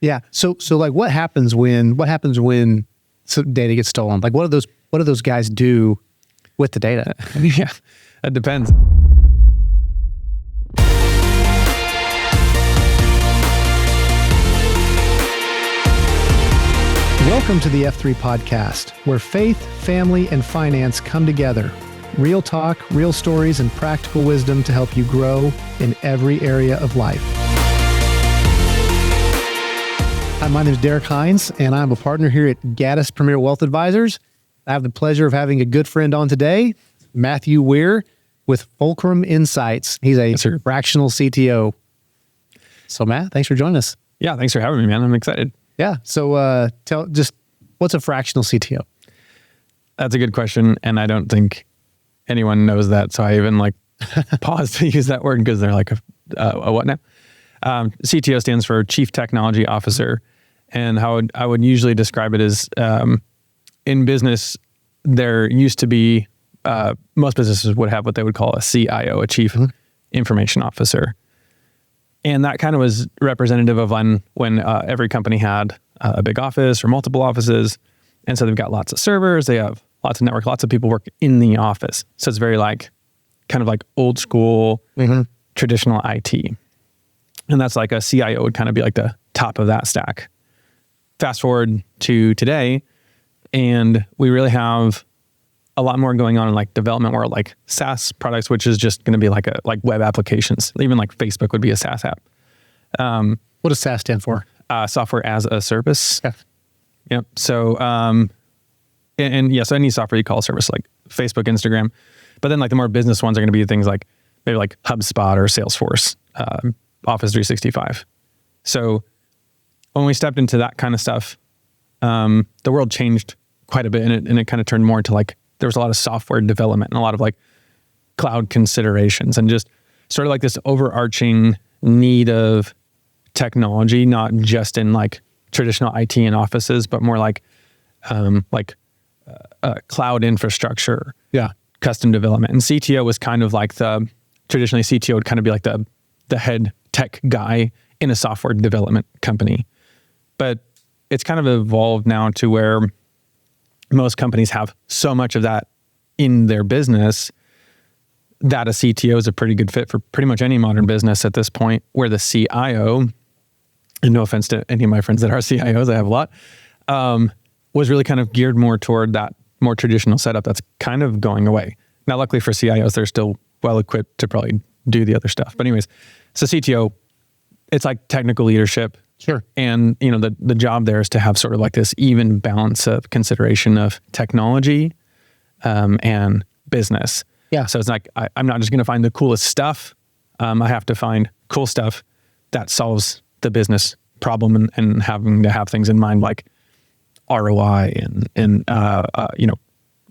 Yeah. So like what happens when some data gets stolen? Like what do those guys do with the data? Yeah, it depends. Welcome to the F3 podcast, where faith, family, and finance come together. Real talk, real stories, and practical wisdom to help you grow in every area of life. Hi, my name is Derek Hines, and I'm a partner here at Gaddis Premier Wealth Advisors. I have the pleasure of having a good friend on today, Matthew Weir with Fulcrum Insights. He's a fractional CTO. So Matt, thanks for joining us. Yeah, thanks for having me, man. I'm excited. Yeah. So what's a fractional CTO? That's a good question. And I don't think anyone knows that. So I even paused to use that word because they're like, a what now? CTO stands for Chief Technology Officer. And how I would usually describe it is, in business, there used to be, most businesses would have what they would call a CIO, a Chief Information Officer. And that kind of was representative of when every company had a big office or multiple offices. And so they've got lots of servers, they have lots of network, lots of people work in the office. So it's very kind of like old school, traditional IT. And that's like a CIO would kind of be like the top of that stack. Fast forward to today, and we really have a lot more going on in development where SaaS products, which is just going to be like web applications. Even Facebook would be a SaaS app. What does SaaS stand for? Software as a service. Yeah. Yep. So, so any software you call a service, like Facebook, Instagram, but then the more business ones are going to be things like maybe HubSpot or Salesforce, Office 365. So when we stepped into that kind of stuff, the world changed quite a bit, and it kind of turned more into there was a lot of software development and a lot of cloud considerations and just sort of this overarching need of technology, not just in traditional IT and offices, but more cloud infrastructure, custom development. And CTO was kind of traditionally CTO would kind of be the head tech guy in a software development company. But it's kind of evolved now to where most companies have so much of that in their business that a CTO is a pretty good fit for pretty much any modern business at this point, where the CIO, and no offense to any of my friends that are CIOs, I have a lot, was really kind of geared more toward that more traditional setup that's kind of going away. Now, luckily for CIOs, they're still well equipped to probably do the other stuff. But anyways, so CTO, it's technical leadership. Sure. And the job there is to have sort of this even balance of consideration of technology and business. Yeah. So it's I'm not just going to find the coolest stuff. I have to find cool stuff that solves the business problem and having to have things in mind like ROI and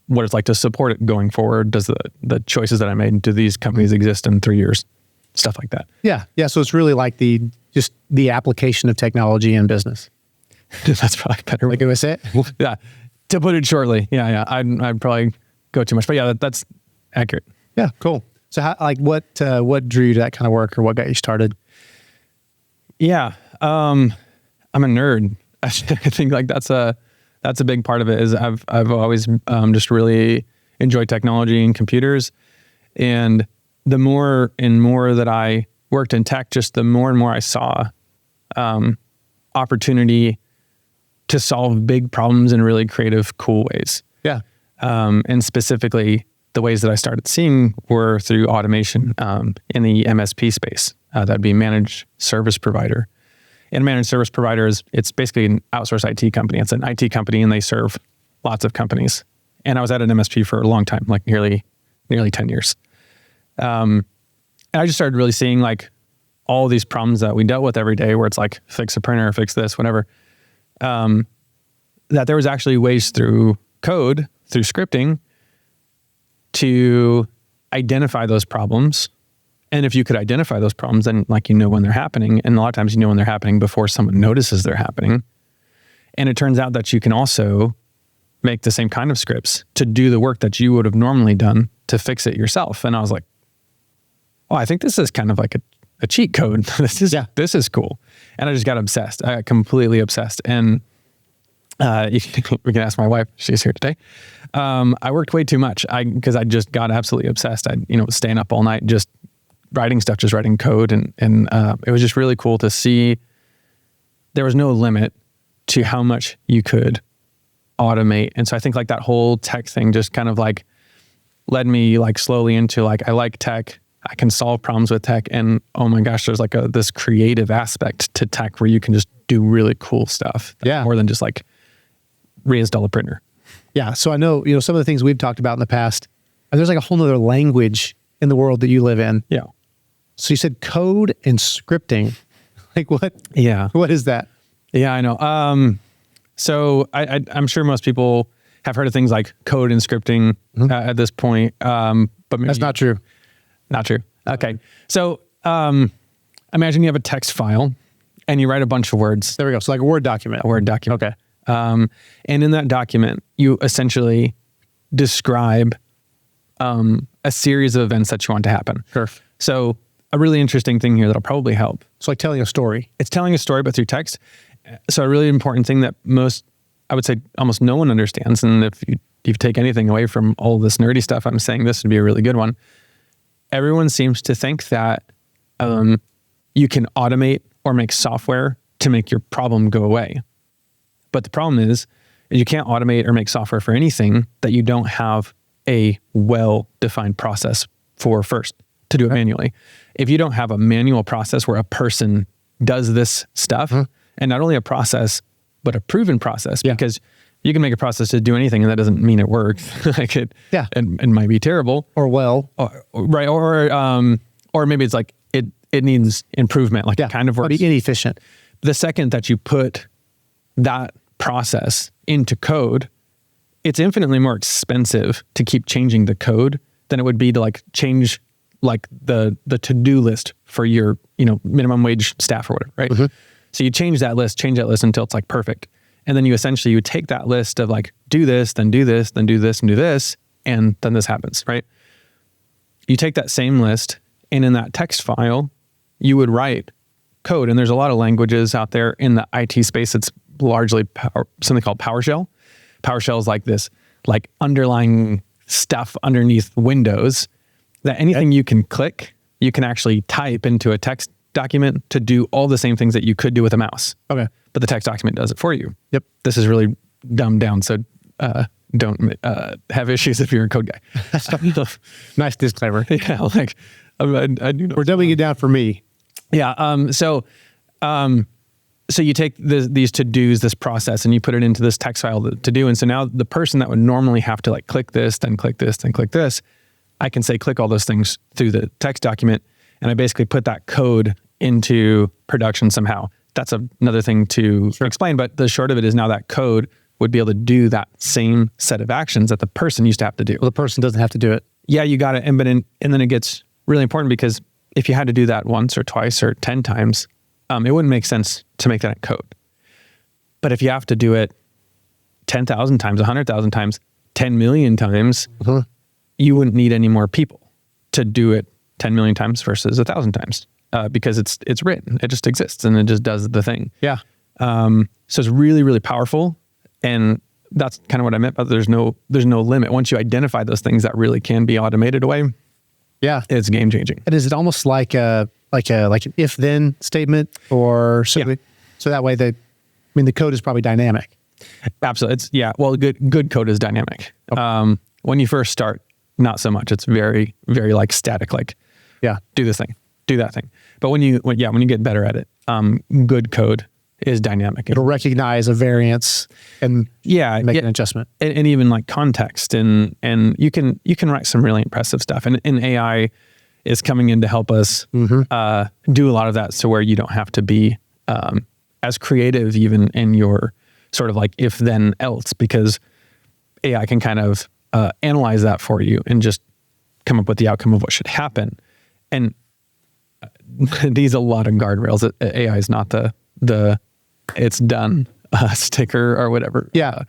what it's like to support it going forward. Does the choices that I made, do these companies exist in 3 years? Stuff like that. Yeah. Yeah. So it's really the application of technology in business. That's probably better. Can I say it? Yeah. To put it shortly. Yeah. I'd probably go too much, but yeah, that's accurate. Yeah. Cool. So what drew you to that kind of work, or what got you started? Yeah. I'm a nerd. I think that's a big part of it. Is I've always just really enjoyed technology and computers, and the more and more that I worked in tech, just the more and more I saw opportunity to solve big problems in really creative, cool ways. Yeah. And specifically, the ways that I started seeing were through automation in the MSP space. That'd be managed service provider. And managed service provider it's basically an outsourced IT company. It's an IT company, and they serve lots of companies. And I was at an MSP for a long time, nearly 10 years. And I just started really seeing all these problems that we dealt with every day, where it's fix a printer, fix this, whatever. That there was actually ways through code, through scripting, to identify those problems. And if you could identify those problems, then when they're happening. And a lot of times when they're happening before someone notices they're happening. And it turns out that you can also make the same kind of scripts to do the work that you would have normally done to fix it yourself. And I was like, oh, I think this is kind of a a cheat code. This is cool. And I just got obsessed. I got completely obsessed. And we can ask my wife. She's here today. I worked way too much because I just got absolutely obsessed. I was staying up all night, just writing stuff, just writing code. And it was just really cool to see there was no limit to how much you could automate. And so I think like that whole tech thing just kind of like led me like slowly into like, I like tech. I can solve problems with tech. And oh my gosh, there's like this creative aspect to tech where you can just do really cool stuff. Yeah. More than just like reinstall a printer. Yeah. So I know, some of the things we've talked about in the past, there's like a whole nother language in the world that you live in. Yeah. So you said code and scripting. Like what? Yeah. What is that? Yeah, I know. So I'm sure most people have heard of things like code and scripting at this point. But maybe That's not true. Not true. Okay. So imagine you have a text file and you write a bunch of words. There we go. So like a Word document. A Word document. Okay. And in that document, you essentially describe a series of events that you want to happen. Sure. So a really interesting thing here that'll probably help. It's like telling a story. It's telling a story, but through text. So a really important thing that I would say almost no one understands. And if you take anything away from all this nerdy stuff, I'm saying this would be a really good one. Everyone seems to think that you can automate or make software to make your problem go away. But the problem is you can't automate or make software for anything that you don't have a well-defined process for first to do it manually. If you don't have a manual process where a person does this stuff, and not only a process, but a proven process, because you can make a process to do anything and that doesn't mean it works. Like it might be terrible. Or right. Or maybe it's like it needs improvement, like it kind of works. Be inefficient. The second that you put that process into code, it's infinitely more expensive to keep changing the code than it would be to like change like the to-do list for your, minimum wage staff or whatever, right? So you change that list until it's like perfect. And then you take that list of like, do this, then do this, then do this, and do this, and then this happens, right? You take that same list, and in that text file, you would write code. And there's a lot of languages out there in the IT space. It's largely something called PowerShell. PowerShell is like this, like underlying stuff underneath Windows that anything you can click, you can actually type into a text document to do all the same things that you could do with a mouse. Okay. But the text document does it for you. Yep. This is really dumbed down, so don't have issues if you're a code guy. Nice disclaimer. Yeah, like I do know. We're dumbing it down for me. Yeah. So you take these to-dos, this process, and you put it into this text file to do. And so now the person that would normally have to like click this, then click this, then click this, I can say click all those things through the text document, and I basically put that code into production somehow. That's another thing to explain, but the short of it is now that code would be able to do that same set of actions that the person used to have to do. Well, the person doesn't have to do it. Yeah, you got it. And then it gets really important because if you had to do that once or twice or 10 times, it wouldn't make sense to make that in code. But if you have to do it 10,000 times, 100,000 times, 10 million times, you wouldn't need any more people to do it 10 million times versus 1,000 times because it's written. It just exists and it just does the thing. Yeah. So it's really, really powerful. And that's kind of what I meant by there's no limit. Once you identify those things that really can be automated away, it's game changing. And is it almost like an if then statement or something? So that way the code is probably dynamic. Absolutely. Well, good code is dynamic. Okay. When you first start, not so much. It's very, very like static, like do this thing, do that thing. But when you get better at it, good code is dynamic. It'll recognize a variance and make an adjustment. And even like context and you can write some really impressive stuff. And AI is coming in to help us do a lot of that, so where you don't have to be as creative even in your sort of like if then else, because AI can kind of analyze that for you and just come up with the outcome of what should happen. And these a lot of guardrails. AI is not the it's done sticker or whatever. Yeah.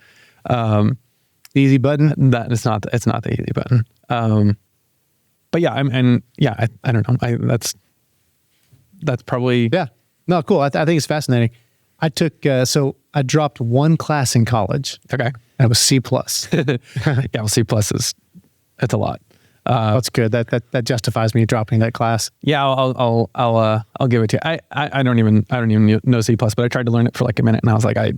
Easy button. It's not the easy button. But yeah, I don't know. that's probably Yeah. No, cool. I think it's fascinating. I took, so I dropped one class in college. okay. And it was C plus. Yeah, well, C plus that's a lot. That's good. That justifies me dropping that class. Yeah, I'll give it to you. I don't even know C plus, but I tried to learn it for like a minute, and I was like, I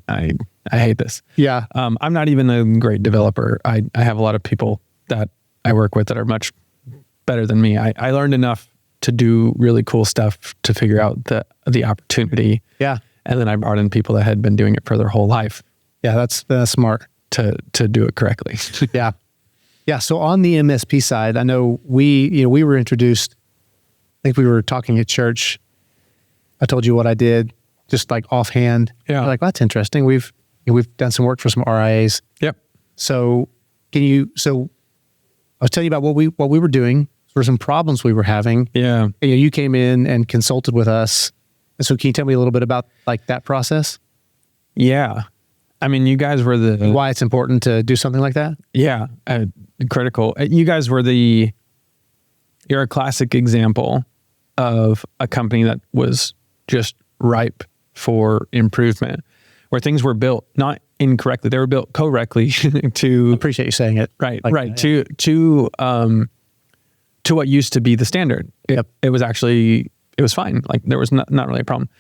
hate this. Yeah. I'm not even a great developer. I have a lot of people that I work with that are much better than me. I learned enough to do really cool stuff to figure out the opportunity. Yeah. And then I brought in people that had been doing it for their whole life. Yeah, that's smart. To do it correctly. Yeah. Yeah. So on the MSP side, I know we were introduced, I think we were talking at church. I told you what I did just like offhand. Yeah. You're like, well, that's interesting. We've done some work for some RIAs. Yep. So I was telling you about what we were doing for some problems we were having. Yeah. And, you came in and consulted with us. And so can you tell me a little bit about like that process? Yeah. I mean, you guys were Why it's important to do something like that? Yeah, critical. You guys were you're a classic example of a company that was just ripe for improvement, where things were built not incorrectly, they were built correctly to Appreciate you saying it. right, like right, that, yeah. to what used to be the standard. Yep. It was fine. Like there was not really a problem.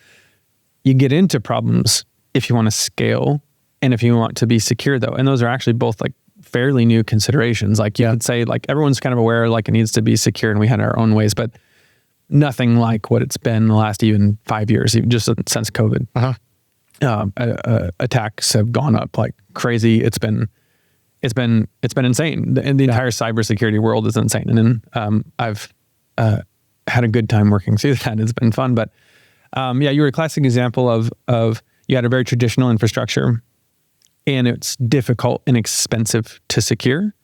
You get into problems if you want to scale and if you want to be secure though. And those are actually both like fairly new considerations. Like you could say like everyone's kind of aware like it needs to be secure and we had our own ways, but nothing like what it's been the last even 5 years, even just since COVID. Attacks have gone up like crazy. It's been insane. And the entire cybersecurity world is insane. And then I've had a good time working through that. It's been fun. But you were a classic example of you had a very traditional infrastructure and it's difficult and expensive to secure.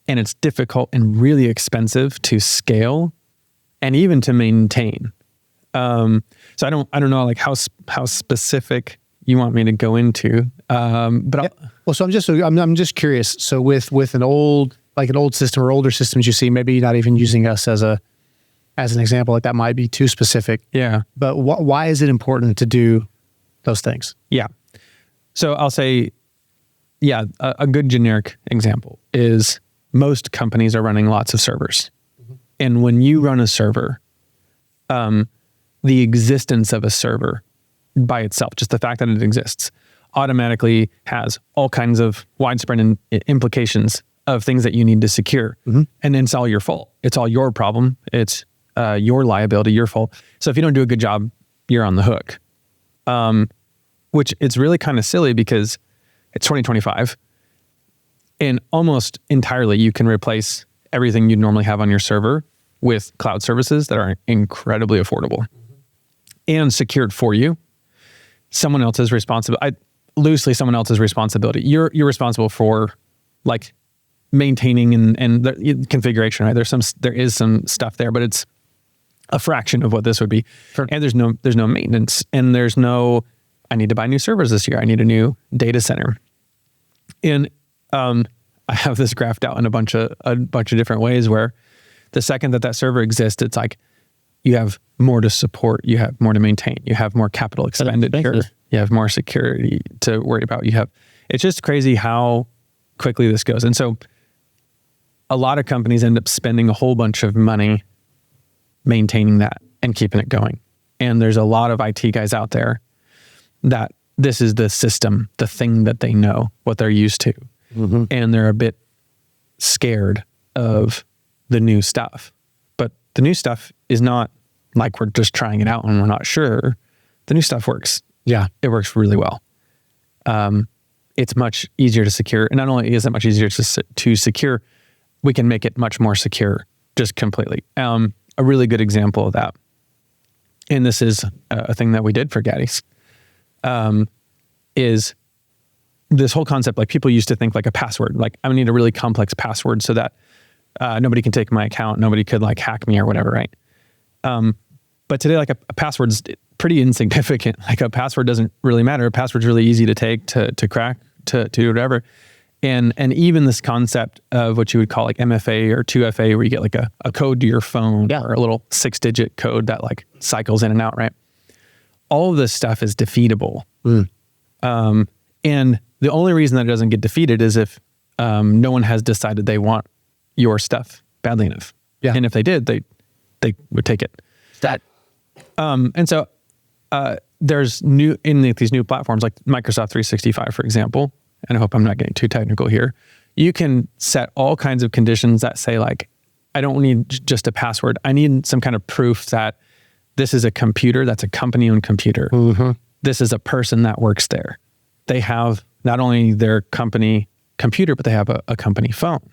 And it's difficult and really expensive to scale and even to maintain. So I don't know like how specific you want me to go into. But well, so I'm just curious. So with an old system or older systems you see, maybe not even using us as an example, like that might be too specific. Yeah. But why is it important to do those things? Yeah. So I'll say, a good generic example is most companies are running lots of servers. Mm-hmm. And when you run a server, the existence of a server by itself, just the fact that it exists, automatically has all kinds of widespread implications of things that you need to secure. Mm-hmm. And then it's all your fault. It's all your problem. It's your liability, your fault. So if you don't do a good job, you're on the hook. Which it's really kind of silly because it's 2025 and almost entirely you can replace everything you'd normally have on your server with cloud services that are incredibly affordable and secured for you. Someone else's responsibility, loosely someone else's responsibility. You're responsible for like maintaining and the configuration, right? There is some stuff there, but it's a fraction of what this would be. Sure. And there's no maintenance and there's no, I need to buy new servers this year. I need a new data center. And I have this graphed out in a bunch of different ways where the second that server exists, it's like you have more to support, you have more to maintain, you have more capital expenditure, you have more security to worry about. It's just crazy how quickly this goes. And so a lot of companies end up spending a whole bunch of money maintaining that and keeping it going. And there's a lot of IT guys out there that this is the system, the thing that they know, what they're used to. Mm-hmm. And they're a bit scared of the new stuff. But the new stuff is not like we're just trying it out and we're not sure. The new stuff works. Yeah. It works really well. It's much easier to secure. And not only is it much easier to secure, we can make it much more secure just completely. A really good example of that, and this is a thing that we did for Gaddy's, is this whole concept. Like people used to think like a password, like I need a really complex password so that nobody can take my account, nobody could like hack me or whatever, right? But today, like a password's pretty insignificant. Like a password doesn't really matter. A password's really easy to take, to crack, to do whatever. And even this concept of what you would call like MFA or 2FA, where you get like a code to your phone or a little 6-digit code that like cycles in and out, right? All of this stuff is defeatable. And the only reason that it doesn't get defeated is if no one has decided they want your stuff badly enough. Yeah. And if they did, they would take it. And so there's these new platforms like Microsoft 365, for example, and I hope I'm not getting too technical here. You can set all kinds of conditions that say like, I don't need just a password. I need some kind of proof that this is a computer that's a company-owned computer. This is a person that works there. They have not only their company computer, but they have a company phone.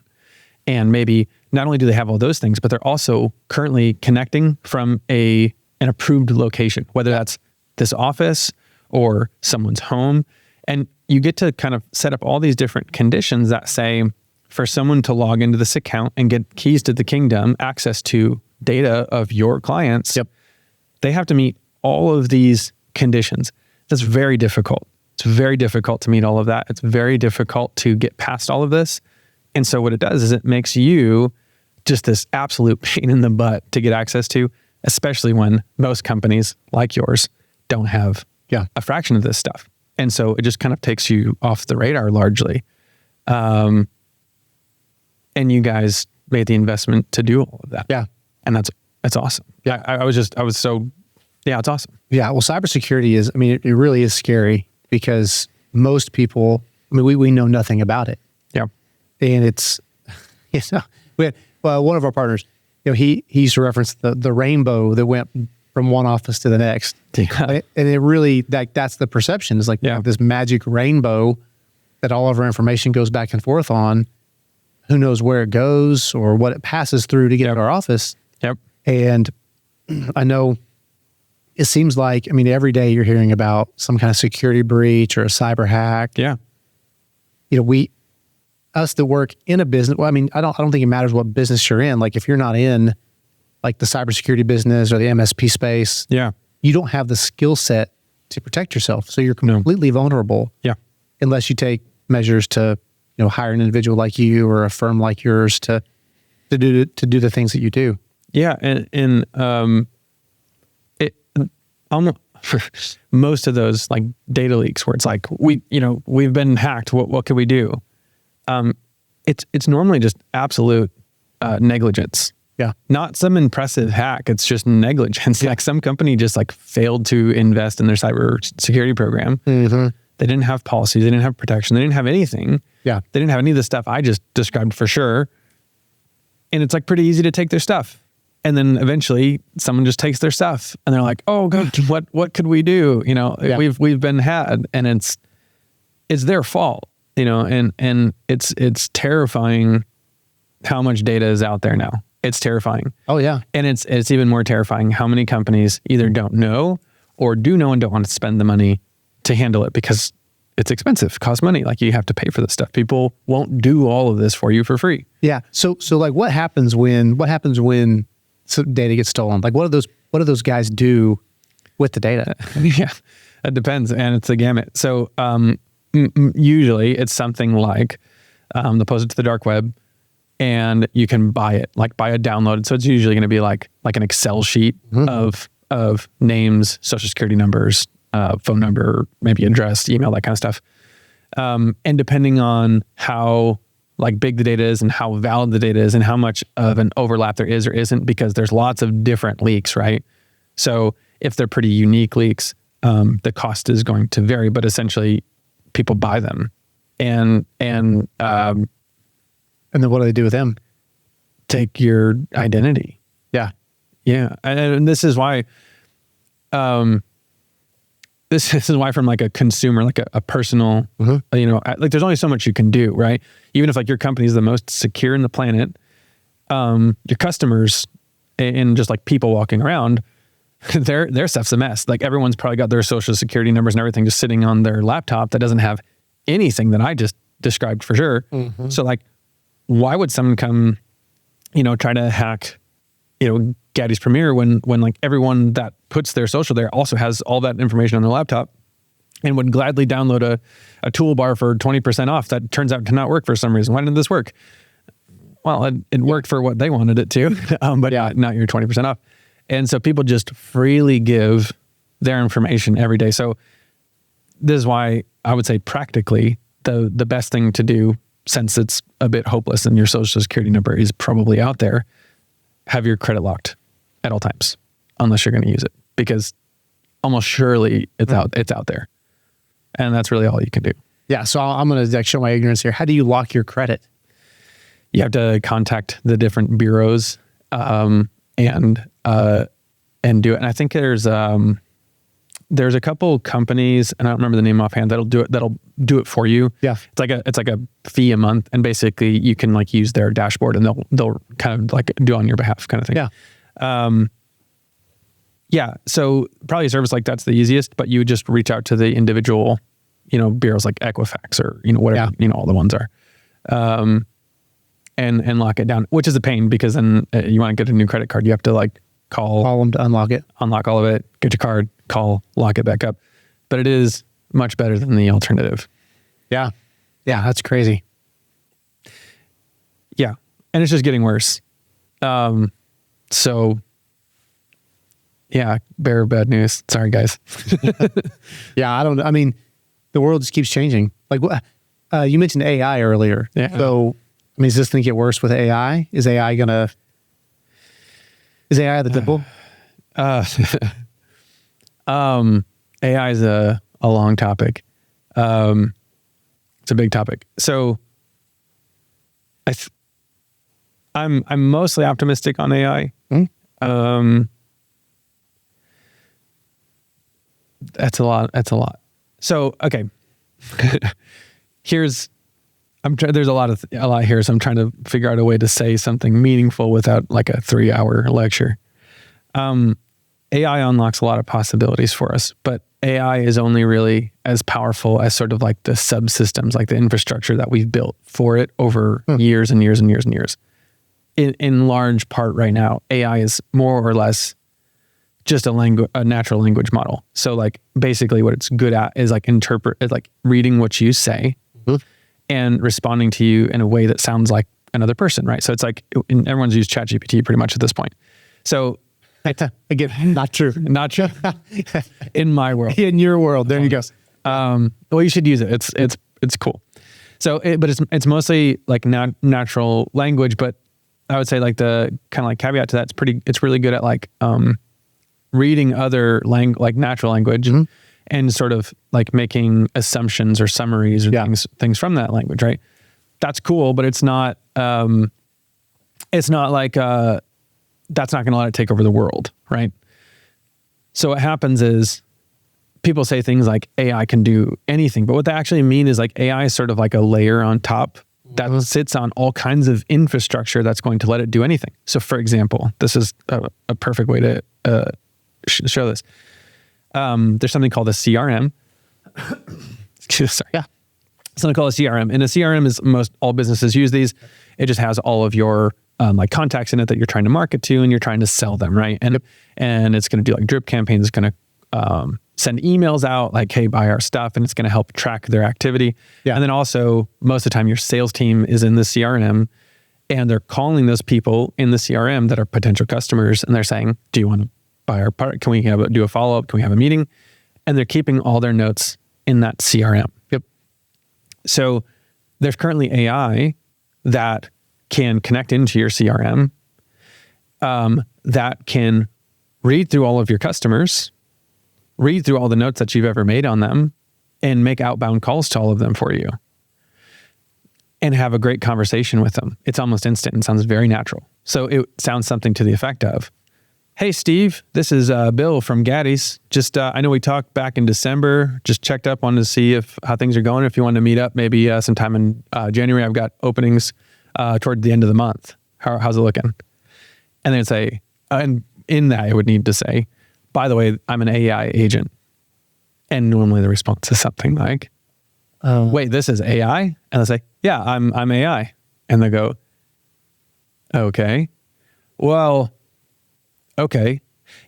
And maybe not only do they have all those things, but they're also currently connecting from an approved location, whether that's this office or someone's home. And you get to kind of set up all these different conditions that say for someone to log into this account and get keys to the kingdom, access to data of your clients, they have to meet all of these conditions. That's very difficult. It's very difficult to meet all of that. It's very difficult to get past all of this. And so what it does is it makes you just this absolute pain in the butt to get access to, especially when most companies like yours don't have a fraction of this stuff. And so it just kind of takes you off the radar largely. And you guys made the investment to do all of that. Yeah. And that's awesome. Yeah. It's awesome. Yeah. Well, cybersecurity is, it really is scary because most people, we know nothing about it. Yeah. And it's, we had, one of our partners, he used to reference the rainbow that went from one office to the next. Yeah. And it really, that's the perception is like this magic rainbow that all of our information goes back and forth on. Who knows where it goes or what it passes through to get to our office. Yep. And I know it seems like, every day you're hearing about some kind of security breach or a cyber hack. Yeah. Us that work in a business, I don't think it matters what business you're in. Like if you're not in like the cybersecurity business or the MSP space, you don't have the skill set to protect yourself. So you're completely vulnerable. Yeah. Unless you take measures to, hire an individual like you or a firm like yours to do the things that you do. Yeah. And most of those like data leaks where it's like, we've been hacked. What can we do? It's normally just absolute negligence. Yeah. Not some impressive hack. It's just negligence. Like some company just like failed to invest in their cybersecurity program. Mm-hmm. They didn't have policies. They didn't have protection. They didn't have anything. Yeah. They didn't have any of the stuff I just described for sure. And it's like pretty easy to take their stuff. And then eventually someone just takes their stuff and they're like, oh God, what could we do? We've been had, and it's their fault, and it's terrifying how much data is out there now. It's terrifying. Oh yeah. And it's even more terrifying how many companies either don't know or do know and don't want to spend the money to handle it because it's expensive, costs money. Like you have to pay for this stuff. People won't do all of this for you for free. Yeah. So like what happens when data gets stolen? Like what do those guys do with the data? Yeah, it depends. And it's a gamut. So usually it's something like they'll post it to the dark web and you can buy it, like buy a download. So it's usually going to be like an Excel sheet of names, social security numbers, phone number, maybe address, email, that kind of stuff. And depending on how like big the data is and how valid the data is and how much of an overlap there is or isn't, because there's lots of different leaks, right? So if they're pretty unique leaks, the cost is going to vary, but essentially people buy them. And then what do they do with them? Take your identity. Yeah. Yeah. And this is why, from like a consumer, like a personal, like there's only so much you can do, right? Even if like your company is the most secure in the planet, your customers and just like people walking around, their stuff's a mess. Like everyone's probably got their social security numbers and everything just sitting on their laptop that doesn't have anything that I just described for sure. Mm-hmm. So like, why would someone come, try to hack, Gaddy's Premier when like everyone that puts their social there also has all that information on their laptop and would gladly download a toolbar for 20% off that turns out to not work for some reason. Why didn't this work? Well, it worked for what they wanted it to, but not your 20% off. And so people just freely give their information every day. So this is why I would say practically the best thing to do, since it's a bit hopeless and your social security number is probably out there, have your credit locked at all times, unless you're going to use it, because almost surely it's out there. And that's really all you can do. Yeah. So I'm going to show my ignorance here. How do you lock your credit? You have to contact the different bureaus and do it. And I think there's a couple companies, and I don't remember the name offhand, that'll do it for you. Yeah. It's like a fee a month, and basically you can like use their dashboard and they'll kind of like do it on your behalf kind of thing. Yeah. Yeah. So probably a service like that's the easiest, but you would just reach out to the individual, bureaus like Equifax or, whatever, all the ones are. And lock it down, which is a pain because then you want to get a new credit card. You have to like call them to unlock all of it, get your card, call, lock it back up. But it is much better than the alternative. Yeah. Yeah. That's crazy. Yeah. And it's just getting worse. So yeah, bear of bad news. Sorry, guys. Yeah. I mean, the world just keeps changing. Like you mentioned AI earlier. Yeah. So, I mean, is this going to get worse with AI? Is AI the devil? AI is a long topic. It's a big topic. So I'm mostly optimistic on AI. That's a lot. So, okay. There's a lot here. So I'm trying to figure out a way to say something meaningful without like a 3-hour lecture. AI unlocks a lot of possibilities for us, but AI is only really as powerful as sort of like the subsystems, like the infrastructure that we've built for it over years and years and years and years. In large part right now, AI is more or less just a natural language model. So like basically what it's good at is like reading what you say and responding to you in a way that sounds like another person, right? So it's like, everyone's used ChatGPT pretty much at this point. So again, not true. Not true. In my world. In your world. There you go. Well, you should use it. It's cool. So, but it's mostly like natural language, but I would say like the kind of like caveat to that, it's really good at like, reading other like natural language and sort of like making assumptions or summaries or things from that language, right? That's cool, but it's not like, that's not going to let it take over the world, right? So what happens is people say things like AI can do anything, but what they actually mean is like AI is sort of like a layer on top that sits on all kinds of infrastructure that's going to let it do anything. So for example, this is a perfect way to show this. There's something called a CRM. Sorry. Yeah. Something called a CRM. And a CRM is all businesses use these. It just has all of your like contacts in it that you're trying to market to and you're trying to sell them, right? And it's going to do like drip campaigns. It's going to send emails out like, hey, buy our stuff, and it's going to help track their activity. Yeah. And then also most of the time your sales team is in the CRM and they're calling those people in the CRM that are potential customers and they're saying, do you want to buy our product? Can we do a follow-up? Can we have a meeting? And they're keeping all their notes in that CRM. Yep. So there's currently AI that can connect into your CRM, that can read through all of your customers, read through all the notes that you've ever made on them, and make outbound calls to all of them for you and have a great conversation with them. It's almost instant and sounds very natural. So it sounds something to the effect of, hey, Steve, this is Bill from Gaddy's. Just, I know we talked back in December, just checked up, wanted to see how things are going. If you wanted to meet up, maybe sometime in January, I've got openings toward the end of the month. How's it looking? And then say, and in that I would need to say, by the way, I'm an AI agent. And normally the response is something like, wait, this is AI? And I say, yeah, I'm AI. And they go, okay, well, okay.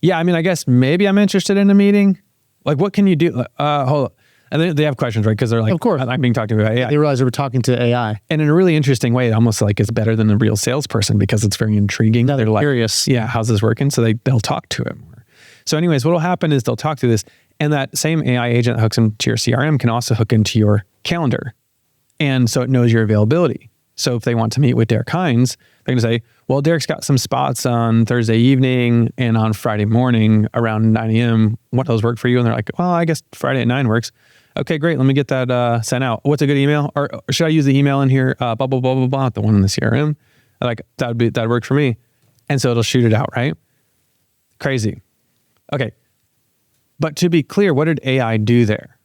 Yeah, I mean, I guess maybe I'm interested in a meeting. Like, what can you do? Hold And they have questions, right? Because they're like, of course, I'm being talked to about AI. They realize they were talking to AI. And in a really interesting way, it almost like is better than the real salesperson because it's very intriguing. Now They're like, curious. yeah, how's this working? So they'll talk to it more. So anyways, what will happen is they'll talk through this, and that same AI agent that hooks into your CRM can also hook into your calendar. And so it knows your availability. So if they want to meet with Derek Hines, they're going to say, well, Derek's got some spots on Thursday evening and on Friday morning around 9 a.m. What those work for you? And they're like, well, I guess Friday at 9 works. Okay, great. Let me get that sent out. What's a good email? Or should I use the email in here? Blah, blah, blah, blah, blah, the one in the CRM. Like, that'd work for me. And so it'll shoot it out, right? Crazy. Okay. But to be clear, what did AI do there?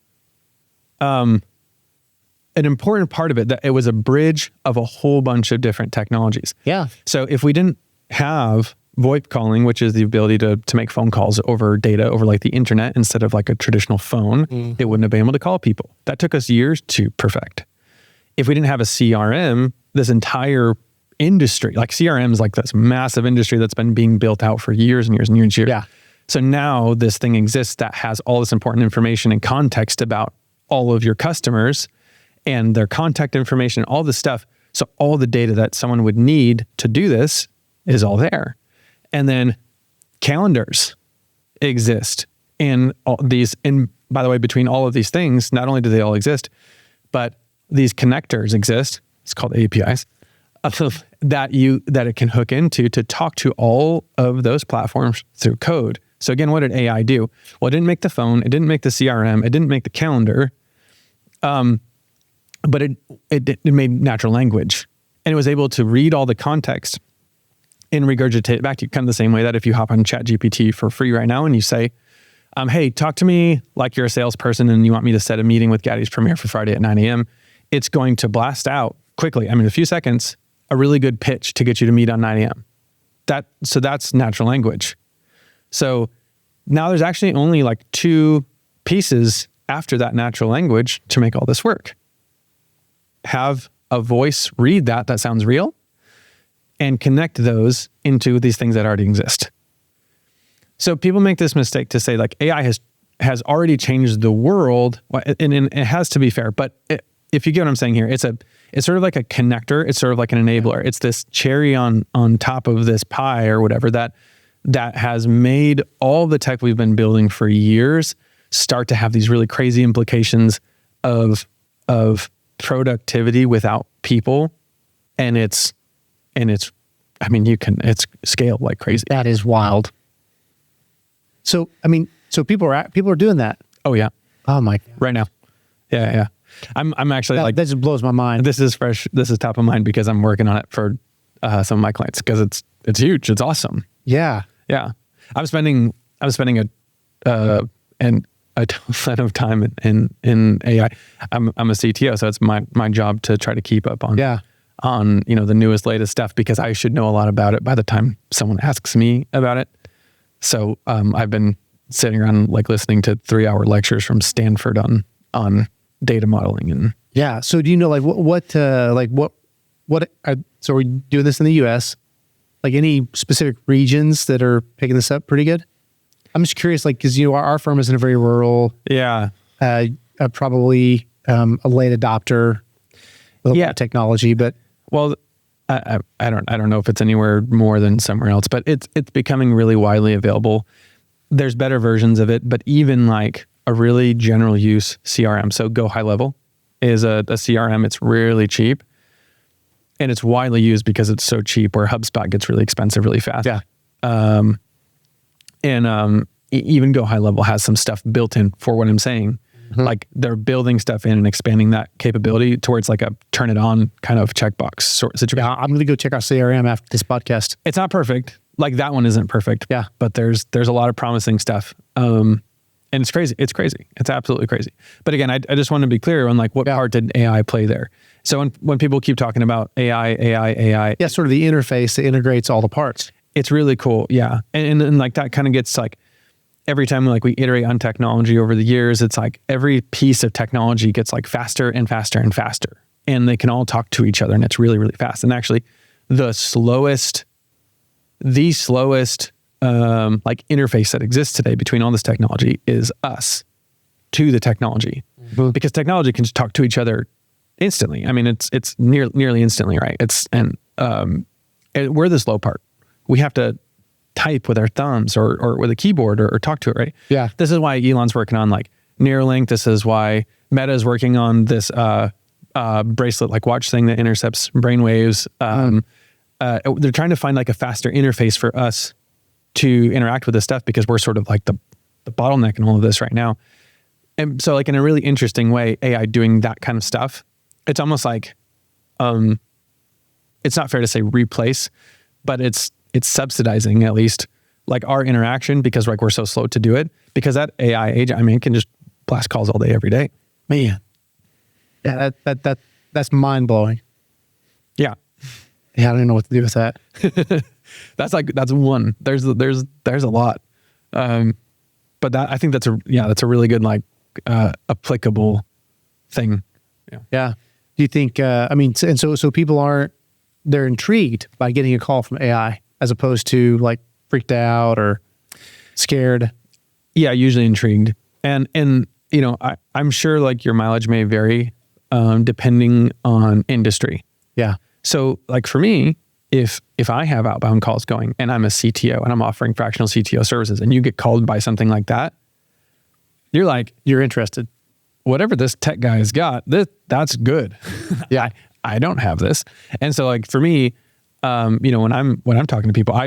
An important part of it, that it was a bridge of a whole bunch of different technologies. Yeah. So if we didn't have VoIP calling, which is the ability to make phone calls over data, over like the internet instead of like a traditional phone, it wouldn't have been able to call people. That took us years to perfect. If we didn't have a CRM, this entire industry, like CRM is like this massive industry that's been being built out for years and years and years and years. Yeah. So now this thing exists that has all this important information and context about all of your customers and their contact information, all this stuff. So all the data that someone would need to do this is all there. And then calendars exist in all these. And by the way, between all of these things, not only do they all exist, but these connectors exist. It's called APIs that it can hook into to talk to all of those platforms through code. So again, what did AI do? Well, it didn't make the phone. It didn't make the CRM. It didn't make the calendar. But it made natural language, and it was able to read all the context and regurgitate it back to you, kind of the same way that if you hop on ChatGPT for free right now and you say, hey, talk to me like you're a salesperson and you want me to set a meeting with Gaddy's Premier for Friday at 9 a.m., it's going to blast out quickly, a few seconds, a really good pitch to get you to meet on 9 a.m. So that's natural language. So now there's actually only like 2 pieces after that natural language to make all this work. Have a voice read that sounds real, and connect those into these things that already exist. So people make this mistake to say like AI has already changed the world, and it has to be fair. But if you get what I'm saying here, it's sort of like a connector. It's sort of like an enabler. It's this cherry on top of this pie or whatever that has made all the tech we've been building for years start to have these really crazy implications of productivity without people, and it's scaled like crazy. That is wild. So people are doing that. Oh yeah. Oh my God. Right now. Yeah. I'm actually that just blows my mind. This is fresh. This is top of mind because I'm working on it for some of my clients because it's huge. It's awesome. Yeah. Yeah. I'm spending a ton of time in AI. I'm a CTO, so it's my job to try to keep up on the newest, latest stuff because I should know a lot about it by the time someone asks me about it. So I've been sitting around like listening to 3-hour lectures from Stanford on data modeling and yeah. So do you know so we're doing this in the US, like any specific regions that are picking this up pretty good? I'm just curious, like, because our firm is in a very rural, probably a late adopter with technology, but I don't know if it's anywhere more than somewhere else, but it's becoming really widely available. There's better versions of it, but even like a really general use CRM, so Go High Level is a CRM. It's really cheap, and it's widely used because it's so cheap. Where HubSpot gets really expensive really fast. Yeah. Even Go High Level has some stuff built in for what I'm saying. Mm-hmm. Like they're building stuff in and expanding that capability towards like a turn it on kind of checkbox sort of situation. Yeah, I'm going to go check out CRM after this podcast. It's not perfect. Like that one isn't perfect. Yeah. But there's a lot of promising stuff. And it's crazy. It's crazy. It's absolutely crazy. But again, I just want to be clear on like what part did AI play there? So when people keep talking about AI. Yeah, sort of the interface that integrates all the parts. It's really cool. Yeah. And like that kind of gets like, every time like we iterate on technology over the years, it's like every piece of technology gets like faster and faster and faster, and they can all talk to each other, and it's really, really fast. And actually the slowest like interface that exists today between all this technology is us to the technology. because technology can just talk to each other instantly. I mean, it's nearly instantly, right? We're the slow part. We have to type with our thumbs or with a keyboard or talk to it, right? Yeah. This is why Elon's working on like Neuralink. This is why Meta is working on this bracelet like watch thing that intercepts brainwaves. They're trying to find like a faster interface for us to interact with this stuff because we're sort of like the bottleneck in all of this right now. And so like in a really interesting way, AI doing that kind of stuff, it's almost like, it's not fair to say replace, but it's subsidizing at least like our interaction because like we're so slow to do it because that AI agent, I mean, it can just blast calls all day, every day. Man. Yeah, that's mind blowing. Yeah. Yeah, I don't even know what to do with that. That's one. There's a lot. But I think that's a really good like applicable thing. Yeah. Yeah. Do you think? I mean, and so people they're intrigued by getting a call from AI as opposed to like freaked out or scared. Yeah, usually intrigued, and you know, I'm sure like your mileage may vary depending on industry. Yeah. So like for me, if I have outbound calls going and I'm a CTO and I'm offering fractional CTO services and you get called by something like that, you're interested. Whatever this tech guy has got, that's good. Yeah. I don't have this. And so like for me, you know, when I'm talking to people,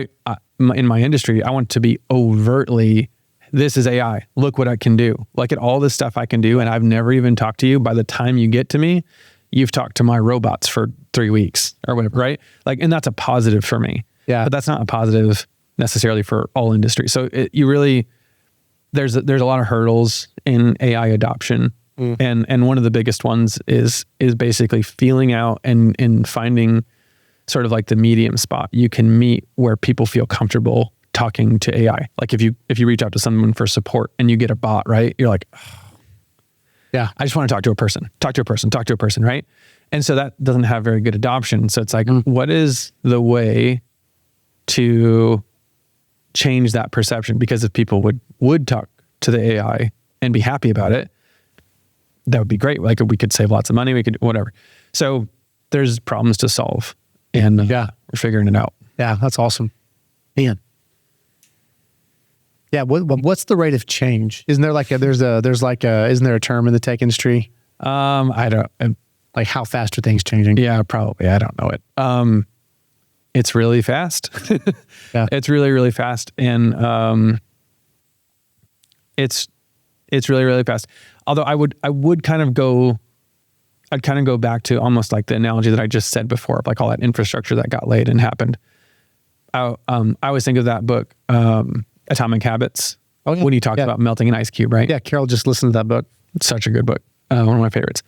in my industry, I want to be overtly, this is AI. Look what I can do. Look at all this stuff I can do. And I've never even talked to you. By the time you get to me, you've talked to my robots for 3 weeks or whatever, right? Like, and that's a positive for me. Yeah. But that's not a positive necessarily for all industries. So there's a lot of hurdles in AI adoption. And one of the biggest ones is basically feeling out and finding sort of like the medium spot you can meet where people feel comfortable talking to AI. Like if you reach out to someone for support and you get a bot, right? You're like, oh, yeah, I just want to talk to a person, right? And so that doesn't have very good adoption. So it's like, what is the way to change that perception? Because if people would talk to the AI and be happy about it, that would be great. Like we could save lots of money, we could whatever. So there's problems to solve, and we're figuring it out. Yeah, that's awesome. Man. Yeah, what's the rate of change? Isn't there like isn't there a term in the tech industry? I don't like how fast are things changing? Yeah, probably. I don't know it. It's really fast. Yeah. It's really, really fast. And it's really, really fast. Although I'd kind of go back to almost like the analogy that I just said before, like all that infrastructure that got laid and happened. I always think of that book, Atomic Habits. Oh, yeah. When he talks about melting an ice cube, right? Yeah, Carol just listened to that book. It's such a good book. One of my favorites.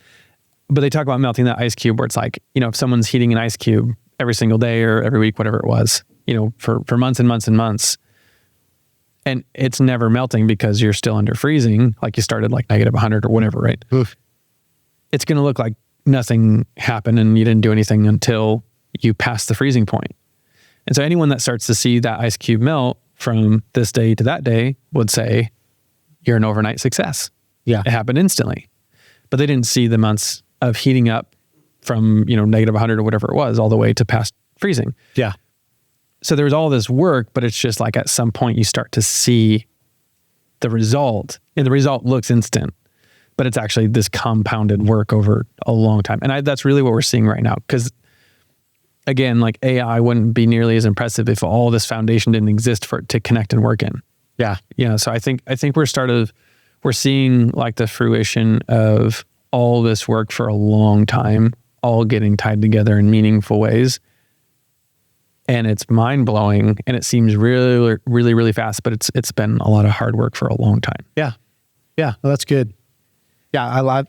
But they talk about melting that ice cube where it's like, you know, if someone's heating an ice cube every single day or every week, whatever it was, you know, for months and months and months, and it's never melting because you're still under freezing, like you started like negative 100 or whatever, right? Oof. It's going to look like nothing happened and you didn't do anything until you passed the freezing point. And so anyone that starts to see that ice cube melt from this day to that day would say, you're an overnight success. Yeah. It happened instantly. But they didn't see the months of heating up from, you know, negative 100 or whatever it was all the way to past freezing. Yeah. So there was all this work, but it's just like at some point you start to see the result, and the result looks instant, but it's actually this compounded work over a long time. And that's really what we're seeing right now. Because again, like AI wouldn't be nearly as impressive if all this foundation didn't exist for it to connect and work in. Yeah. Yeah. So I think we're seeing like the fruition of all this work for a long time, all getting tied together in meaningful ways. And it's mind blowing, and it seems really, really, really fast, but it's been a lot of hard work for a long time. Yeah. Yeah. Well, that's good. Yeah.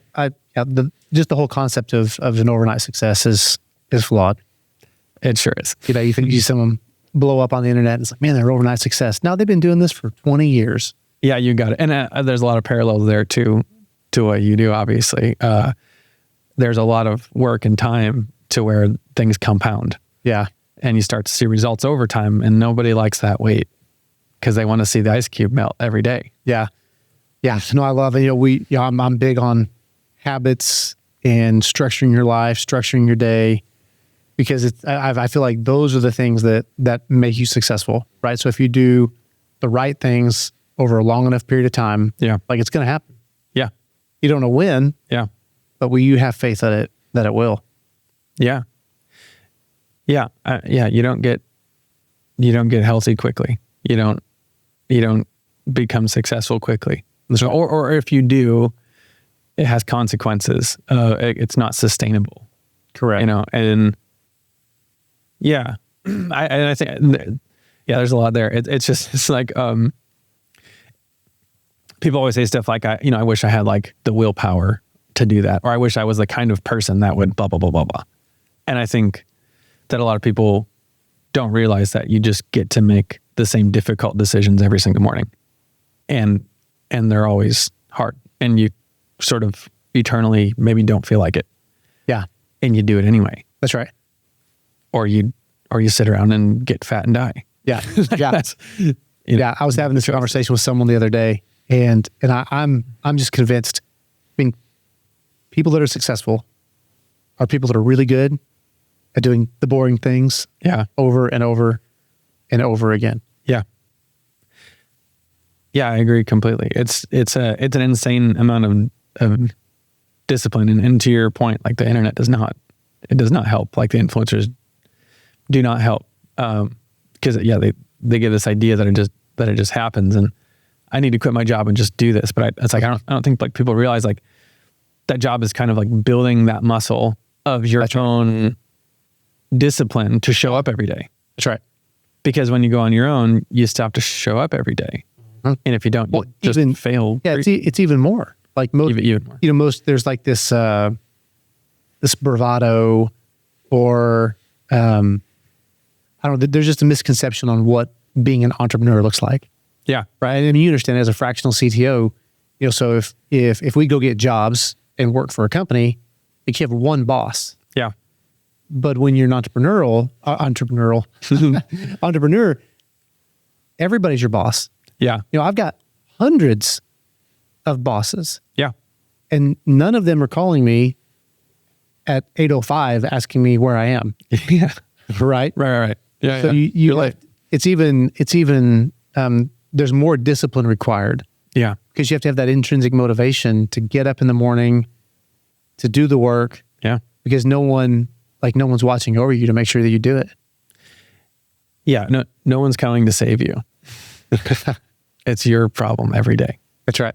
Just the whole concept of an overnight success is flawed. It sure is. You know, you think you see someone blow up on the internet and it's like, man, they're overnight success. Now they've been doing this for 20 years. Yeah, you got it. And there's a lot of parallels there to what you do, obviously. There's a lot of work and time to where things compound. Yeah. And you start to see results over time, and nobody likes that wait because they want to see the ice cube melt every day. Yeah. Yeah. No, I love it. You know, I'm big on habits and structuring your life, structuring your day, because I feel like those are the things that make you successful, right? So if you do the right things over a long enough period of time, like it's going to happen. Yeah. You don't know when, but will you have faith that it will? Yeah. Yeah. You don't get healthy quickly. You don't become successful quickly. Or if you do, it has consequences. It's not sustainable. Correct. And I think, there's a lot there. It's like, people always say stuff like, I wish I had like the willpower to do that, or I wish I was the kind of person that would blah, blah, blah, blah, blah. And I think that a lot of people don't realize that you just get to make the same difficult decisions every single morning. And they're always hard, and you sort of eternally maybe don't feel like it. Yeah. And you do it anyway. That's right. Or you sit around and get fat and die. Yeah. Yeah. Yeah. I was having this conversation with someone the other day, and I'm just convinced. I mean, people that are successful are people that are really good at doing the boring things over and over and over again. Yeah. Yeah, I agree completely. It's an insane amount of discipline, and to your point, like the internet does not help. Like the influencers do not help, because they give this idea that it just happens, and I need to quit my job and just do this. But it's like I don't think like people realize like that job is kind of like building that muscle of your own discipline to show up every day. That's right. Because when you go on your own, you still have to show up every day. And if you don't, you just fail. Yeah, it's even more. Like most, even more. Most there's like this this bravado, or I don't know. There's just a misconception on what being an entrepreneur looks like. Yeah, right. I mean, you understand as a fractional CTO, so if we go get jobs and work for a company, you have one boss. Yeah. But when you're an entrepreneur, everybody's your boss. Yeah. I've got hundreds of bosses. Yeah. And none of them are calling me at 8:05 asking me where I am. Yeah. Right? Right. Yeah. So you're like, it's even there's more discipline required. Yeah. Because you have to have that intrinsic motivation to get up in the morning, to do the work. Yeah. Because no one's watching over you to make sure that you do it. Yeah. No one's coming to save you. It's your problem every day. That's right.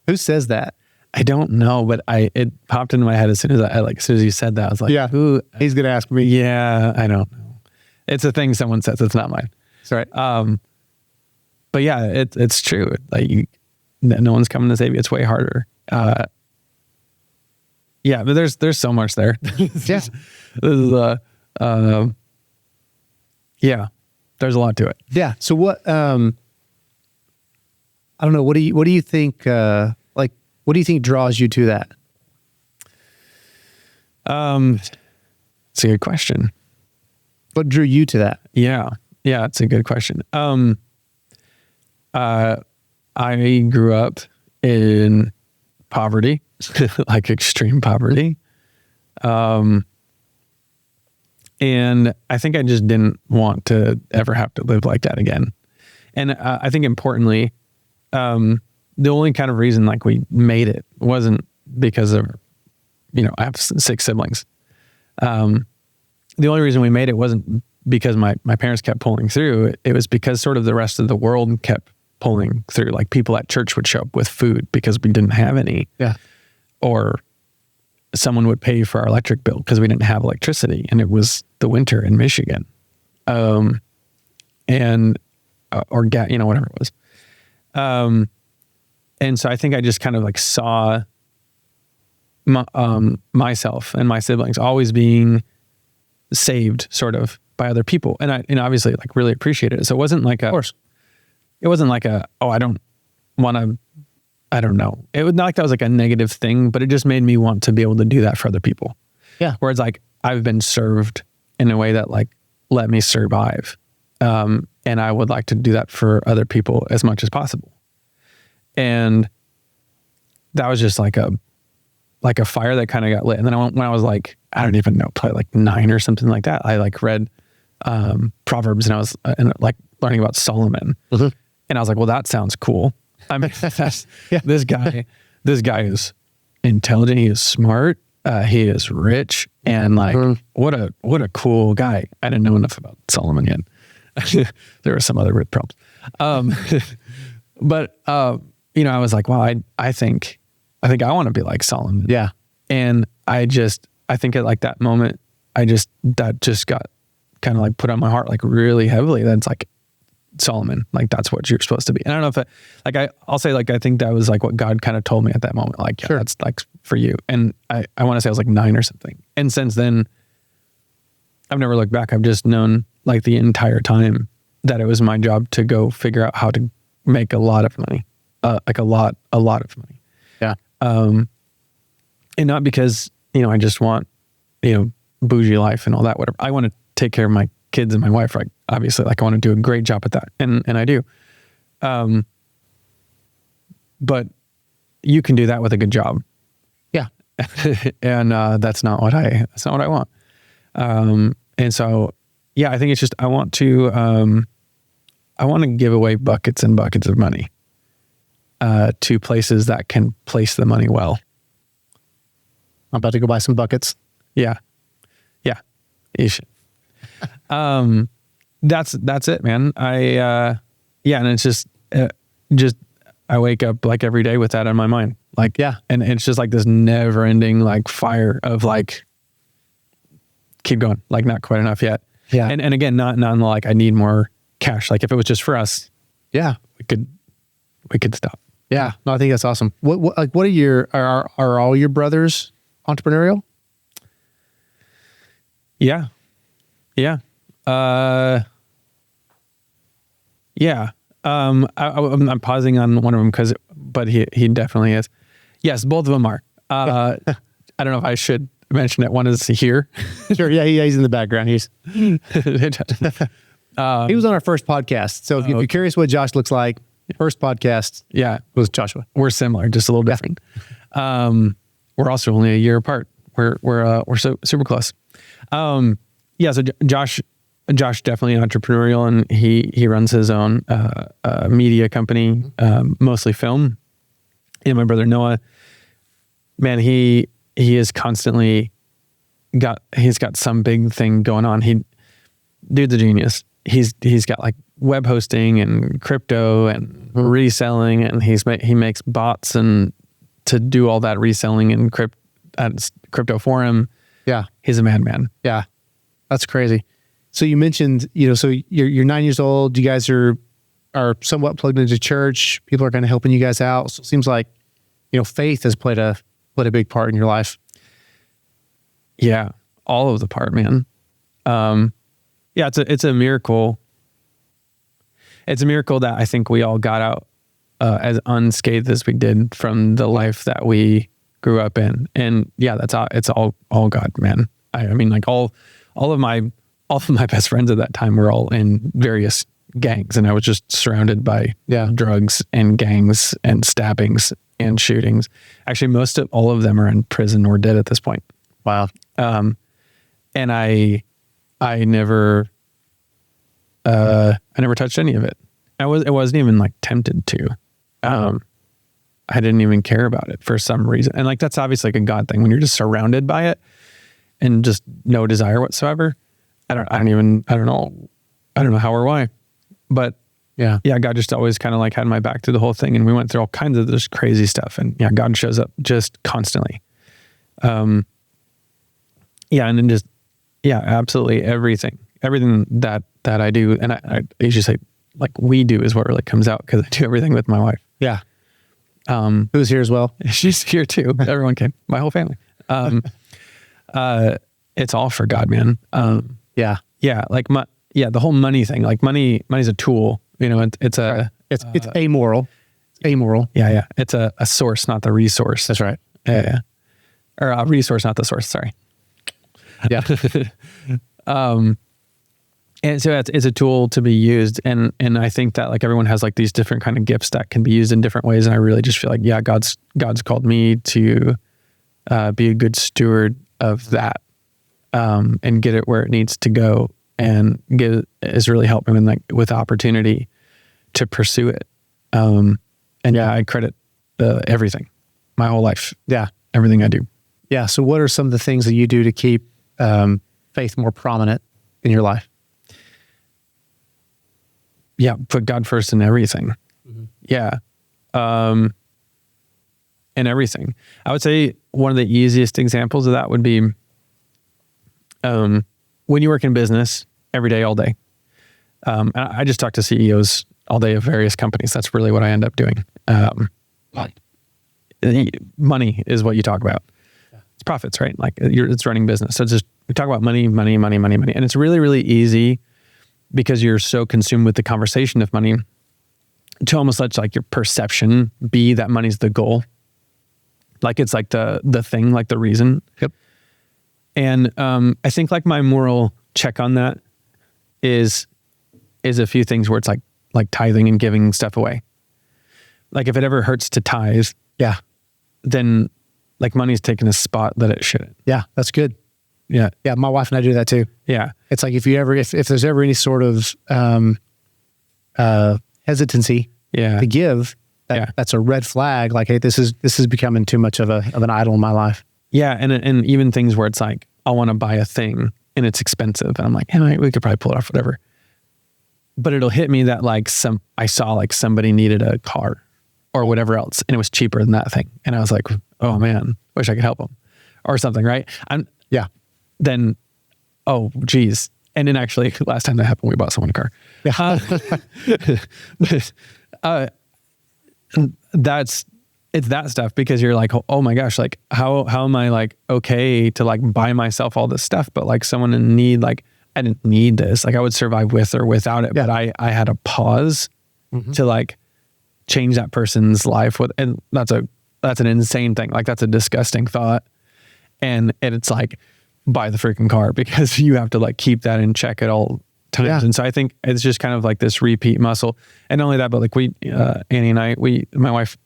Who says that? I don't know, but it popped into my head as soon as you said that. I was like, yeah, who? He's going to ask me. Yeah, I don't know. It's a thing someone says. It's not mine. That's right. But yeah, it's true. Like no one's coming to save you. It's way harder. Yeah, but there's so much there. Yeah. Yeah, there's a lot to it. Yeah. So what? I don't know. What do you think? What do you think draws you to that? It's a good question. What drew you to that? Yeah, it's a good question. I grew up in poverty, like extreme poverty. And I think I just didn't want to ever have to live like that again. And I think importantly, the only kind of reason like we made it wasn't because of, I have 6 siblings. The only reason we made it wasn't because my parents kept pulling through. It was because sort of the rest of the world kept pulling through. Like people at church would show up with food because we didn't have any. Yeah. Or someone would pay for our electric bill because we didn't have electricity and it was the winter in Michigan. Or gas, whatever it was. And so I think I just kind of like saw myself and my siblings always being saved sort of by other people. And I obviously like really appreciated it. So it wasn't like I don't want to, I don't know. It was not like that was like a negative thing, but it just made me want to be able to do that for other people. Yeah. Whereas like I've been served in a way that like let me survive. And I would like to do that for other people as much as possible. And that was just like like a fire that kind of got lit. And then when I was like, I don't even know, probably like 9 or something like that, I like read Proverbs, and I was like learning about Solomon. Mm-hmm. And I was like, well, that sounds cool. I mean, this guy is intelligent. He is smart. He is rich, and like, what a cool guy. I didn't know enough about Solomon yet. There were some other weird problems. But I was like, wow, I think I want to be like Solomon. Yeah. And I think at like that moment, that just got kind of like put on my heart, like really heavily. That's like, Solomon, like that's what you're supposed to be. And I don't know if I'll say like, I think that was like what God kind of told me at that moment. Like, yeah, sure, that's like for you. And I want to say I was like 9 or something. And since then I've never looked back. I've just known like the entire time that it was my job to go figure out how to make a lot of money, like a lot of money. Yeah. And not because, I just want, bougie life and all that, whatever. I want to take care of my kids and my wife, right? Obviously, like I want to do a great job at that. And I do. But you can do that with a good job. Yeah. And that's not what I want. And so, yeah, I think it's just, I want to give away buckets and buckets of money to places that can place the money well. I'm about to go buy some buckets. Yeah. Yeah. You should. That's it, man. And it's just I wake up like every day with that on my mind. Like, yeah. And it's just like this never ending like fire of like, keep going, like not quite enough yet. Yeah. And again, not like I need more cash. Like if it was just for us, yeah, we could stop. Yeah. No, I think that's awesome. What are all your brothers entrepreneurial? Yeah. Yeah. Yeah. I'm pausing on one of them but he definitely is. Yes, both of them are. I don't know if I should mention it. One is here. Sure. Yeah. He's in the background. He was on our first podcast. So if you're curious what Josh looks like, first podcast. Yeah. Was Joshua. We're similar, just a little different. We're also only a year apart. We're so super close. Yeah. So Josh definitely entrepreneurial, and he runs his own media company, mostly film. And my brother Noah, man, he is constantly he's got some big thing going on. Dude's a genius. He's got like web hosting and crypto and reselling, and he makes bots and to do all that reselling and crypto for him. Yeah, he's a madman. Yeah, that's crazy. So you mentioned, so you're 9 years old. You guys are somewhat plugged into church. People are kind of helping you guys out. So it seems like, faith has played a big part in your life. Yeah, all of the part, man. Yeah, it's a miracle. It's a miracle that I think we all got out as unscathed as we did from the life that we grew up in. And yeah, it's all God, man. I mean, like all of my best friends at that time were all in various gangs, and I was just surrounded by drugs and gangs and stabbings and shootings. Actually, all of them are in prison or dead at this point. Wow. And I never touched any of it. I wasn't even like tempted to. I didn't even care about it for some reason. And like, that's obviously like a God thing when you're just surrounded by it and just no desire whatsoever. I don't know how or why, but yeah, God just always kind of like had my back through the whole thing. And we went through all kinds of this crazy stuff, and yeah, God shows up just constantly. And then just, absolutely everything that I do. And I usually say like we do is what really comes out, because I do everything with my wife. Yeah. Who's here as well? She's here too. Everyone came, my whole family. It's all for God, man. Yeah. Like the whole money thing, like money's a tool, it's amoral. It's amoral. Yeah. It's a source, not the resource. That's right. Yeah. Or a resource, not the source. Sorry. Yeah. And so it's a tool to be used. And I think that like everyone has like these different kind of gifts that can be used in different ways. And I really just feel like, God's called me to be a good steward of that, and get it where it needs to go, and has really helped me with opportunity to pursue it. I credit everything, my whole life. Yeah. Everything I do. Yeah. So what are some of the things that you do to keep faith more prominent in your life? Yeah. Put God first in everything. Mm-hmm. Yeah. In everything. I would say one of the easiest examples of that would be when you work in business every day, all day. And I just talk to CEOs all day of various companies. That's really what I end up doing. Money is what you talk about. Yeah. It's profits, right? Like it's running business. So we talk about money. And it's really, really easy because you're so consumed with the conversation of money to almost let like your perception be that money's the goal. Like it's like the thing, like the reason. Yep. And I think like my moral check on that is a few things where it's like tithing and giving stuff away. Like if it ever hurts to tithe, yeah, then like money's taken a spot that it shouldn't. Yeah, that's good. Yeah. Yeah, my wife and I do that too. Yeah. It's like if there's ever any sort of hesitancy to give, that's a red flag. Like, hey, this is becoming too much of an idol in my life. Yeah, and even things where it's like, I want to buy a thing and it's expensive, and I'm like, hey, we could probably pull it off, whatever. But it'll hit me that like I saw like somebody needed a car or whatever else, and it was cheaper than that thing, and I was like, oh man, wish I could help them, or something, right? Then, oh geez, and then actually last time that happened, we bought someone a car. Yeah. It's that stuff, because you're like, oh my gosh, like how am I like okay to like buy myself all this stuff, but like someone in need, like I didn't need this, like I would survive with or without it, but I had a pause to like change that person's life with, and that's an insane thing. Like that's a disgusting thought, and it's like buy the freaking car, because you have to like keep that in check at all times. Yeah. And so I think it's just kind of like this repeat muscle. And not only that, but like Annie and I, my wife,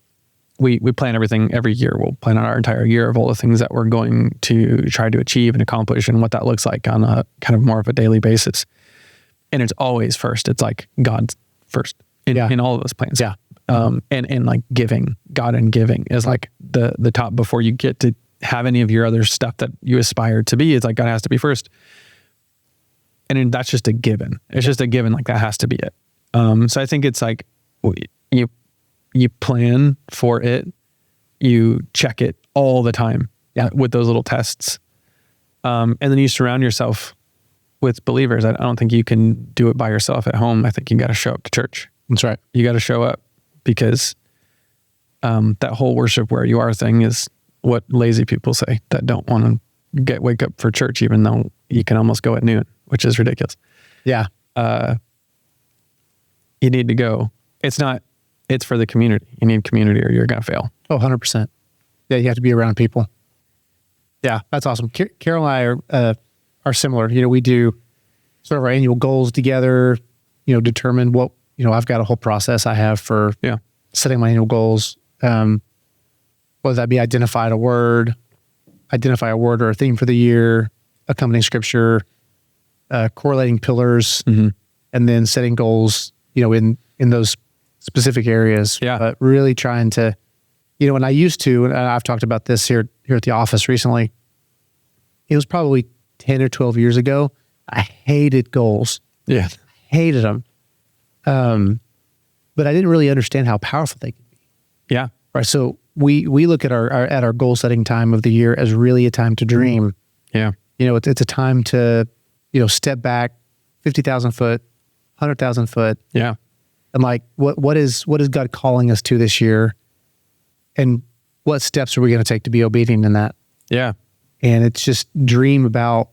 we plan everything every year. We'll plan out our entire year of all the things that we're going to try to achieve and accomplish, and what that looks like on a kind of more of a daily basis. And it's always first. It's like God's first in all of those plans. Yeah. And like giving, God and giving is like the top before you get to have any of your other stuff that you aspire to be. It's like God has to be first. And then that's just a given. It's just a given, like that has to be it. So I think it's like you plan for it, you check it all the time with those little tests. And then you surround yourself with believers. I don't think you can do it by yourself at home. I think you got to show up to church. That's right. You got to show up, because that whole worship where you are thing is what lazy people say that don't want to wake up for church, even though you can almost go at noon, which is ridiculous. Yeah. You need to go. It's for the community. You need community or you're going to fail. Oh, 100%. Yeah. You have to be around people. Yeah. That's awesome. Carol and I are similar. You know, we do sort of our annual goals together, determine what, I've got a whole process I have for setting my annual goals. Whether that be identify a word or a theme for the year, accompanying scripture, correlating pillars, and then setting goals, in those specific areas. Yeah. But really trying to, and I used to, and I've talked about this here at the office recently. It was probably 10 or 12 years ago. I hated goals. Yeah. Hated them. But I didn't really understand how powerful they could be. Yeah. Right. So we look at our goal setting time of the year as really a time to dream. Yeah. It's a time to, step back 50,000 foot, 100,000 foot. Yeah. And like, what is God calling us to this year? And what steps are we going to take to be obedient in that? Yeah. And it's just dream about,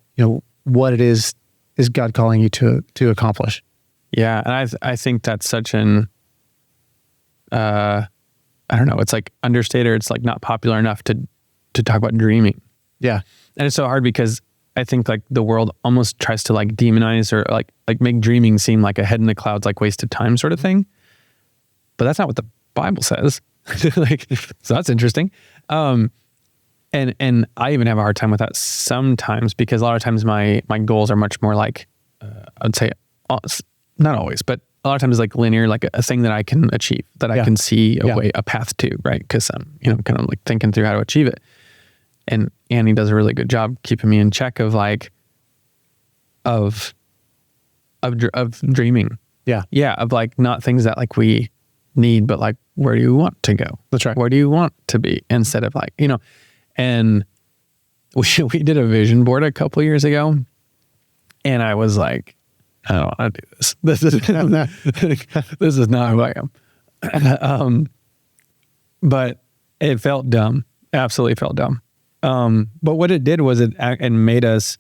what it is God calling you to accomplish. Yeah. And I think that's such an, I don't know, it's like understated, or it's like not popular enough to talk about dreaming. Yeah. And it's so hard because I think like the world almost tries to like demonize or like make dreaming seem like a head in the clouds, like wasted time sort of thing. But that's not what the Bible says. So that's interesting. And I even have a hard time with that sometimes, because a lot of times my goals are much more like, I'd say, not always, but a lot of times like linear, like a thing that I can achieve, that I can see a path to, right? Because I'm, kind of like thinking through how to achieve it. And Annie does a really good job keeping me in check of like, of dreaming. Yeah. Yeah. Of like, not things that like we need, but like, where do you want to go? That's right. Where do you want to be? Instead of like, and we did a vision board a couple years ago, and I was like, I don't want to do this. This is not who I am. But it felt dumb. Absolutely felt dumb. But what it did was it made us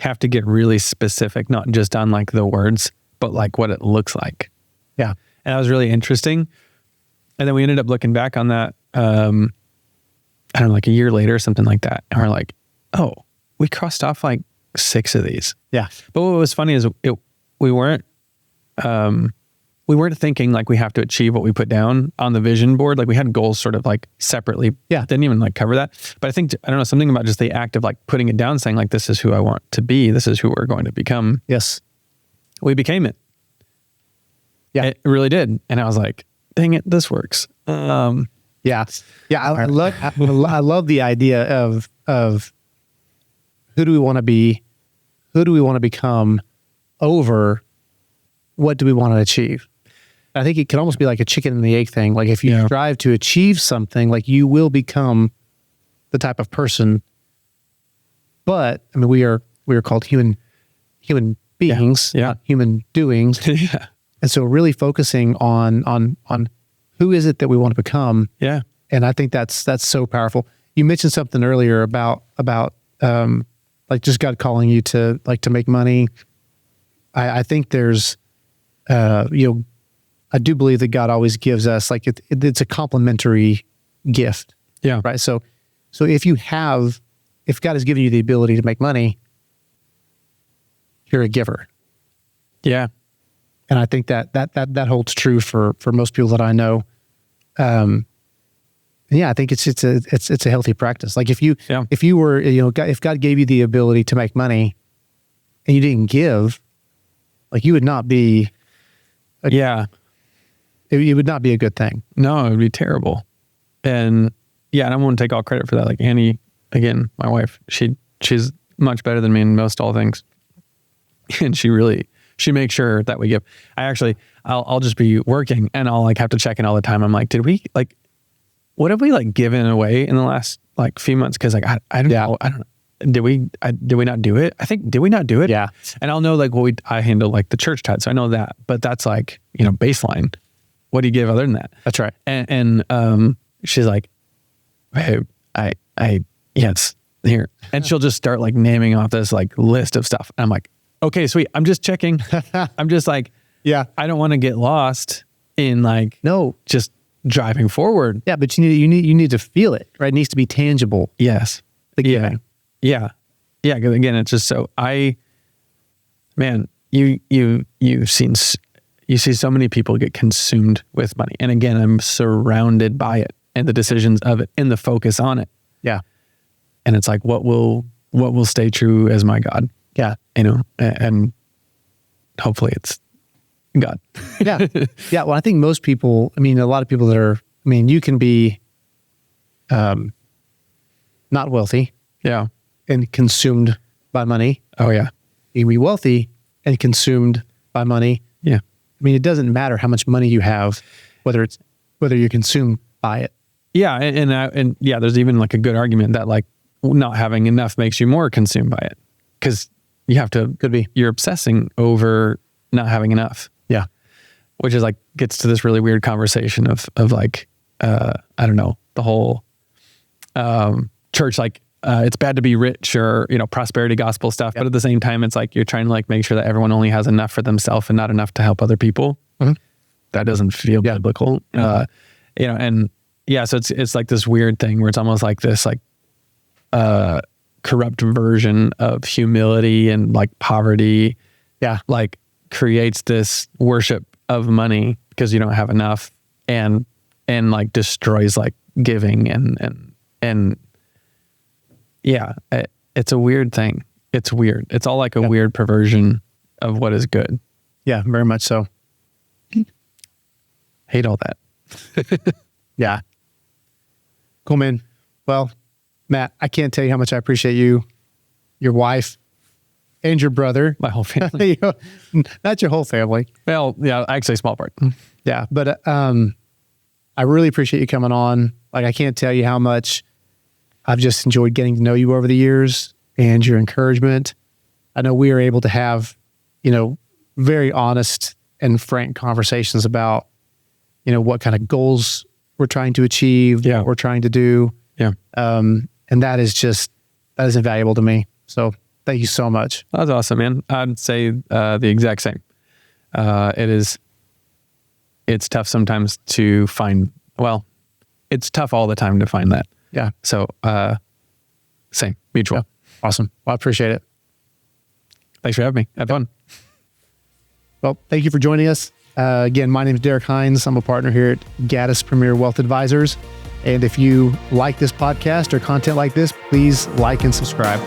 have to get really specific, not just on like the words, but like what it looks like. Yeah. And that was really interesting. And then we ended up looking back on that, I don't know, like a year later or something like that. And we're like, oh, we crossed off like 6 of these. Yeah. But what was funny is we weren't thinking like we have to achieve what we put down on the vision board. Like we had goals sort of like separately. Yeah. Didn't even like cover that. But I think, I don't know, something about just the act of like putting it down, saying like, this is who I want to be. This is who we're going to become. Yes. We became it. Yeah. It really did. And I was like, dang it, this works. Yeah. I love the idea of who do we want to be? Who do we want to become over what do we want to achieve? I think it can almost be like a chicken and the egg thing. Like if you strive to achieve something, like you will become the type of person. But I mean, we are called human beings, not human doings. Yeah. And so really focusing on who is it that we want to become. Yeah. And I think that's so powerful. You mentioned something earlier about like just God calling you to make money. I think there's, I do believe that God always gives us like it's a complementary gift. Yeah. Right. So if God has given you the ability to make money, you're a giver. Yeah. And I think that holds true for most people that I know. I think it's a healthy practice. Like if you were, if God gave you the ability to make money and you didn't give, like you would not be, it would not be a good thing. No, it would be terrible. And and I won't take all credit for that. Like Annie, again, my wife, she's much better than me in most all things. And she makes sure that we give. I'll just be working and I'll like have to check in all the time. I'm like, did we like, what have we like given away in the last like few months? Cause like, I don't know. I don't know. Did we not do it? I think, did we not do it? Yeah. And I'll know like I handle like the church tithe. So I know that, but that's like, baseline. What do you give other than that? That's right. And she's like, hey, yes, here. And she'll just start like naming off this like list of stuff. And I'm like, okay, sweet. I'm just checking. I'm just like, I don't want to get lost in like, just driving forward. Yeah. But you need to feel it, right? It needs to be tangible. Yes. The giving. Yeah. Cause again, it's just so you see so many people get consumed with money. And again, I'm surrounded by it and the decisions of it and the focus on it. Yeah. And it's like, what will stay true as my God? Yeah. And hopefully it's God. Yeah. Yeah. Well, I think most people, a lot of people that you can be, not wealthy. Yeah. And consumed by money. Oh yeah. You can be wealthy and consumed by money. Yeah. It doesn't matter how much money you have, whether you're consumed by it. Yeah. And there's even like a good argument that like not having enough makes you more consumed by it. Cause you have to, you're obsessing over not having enough. Yeah. Which is like, gets to this really weird conversation of like, I don't know, the whole, church, like, it's bad to be rich or, prosperity gospel stuff. Yep. But at the same time, it's like, you're trying to like make sure that everyone only has enough for themselves and not enough to help other people. Mm-hmm. That doesn't feel biblical. So it's like this weird thing where it's almost like this, like, corrupt version of humility and like poverty. Yeah. Like creates this worship of money because you don't have enough and like destroys like giving and Yeah. It's a weird thing. It's weird. It's all like a weird perversion of what is good. Yeah, very much so. Hate all that. Yeah. Cool, man. Well, Matt, I can't tell you how much I appreciate you, your wife, and your brother. My whole family. Not your whole family. Well, yeah, actually a small part. Yeah. But I really appreciate you coming on. Like, I can't tell you how much I've just enjoyed getting to know you over the years and your encouragement. I know we are able to have, very honest and frank conversations about, what kind of goals we're trying to achieve, what we're trying to do. Yeah. And that is invaluable to me. So thank you so much. That was awesome, man. I'd say the exact same. It's tough sometimes to find, it's tough all the time to find that. Yeah. So, same, mutual. Yeah. Awesome. Well, I appreciate it. Thanks for having me. Have fun. Well, thank you for joining us. Again, my name is Derek Hines. I'm a partner here at Gaddis Premier Wealth Advisors. And if you like this podcast or content like this, please like and subscribe.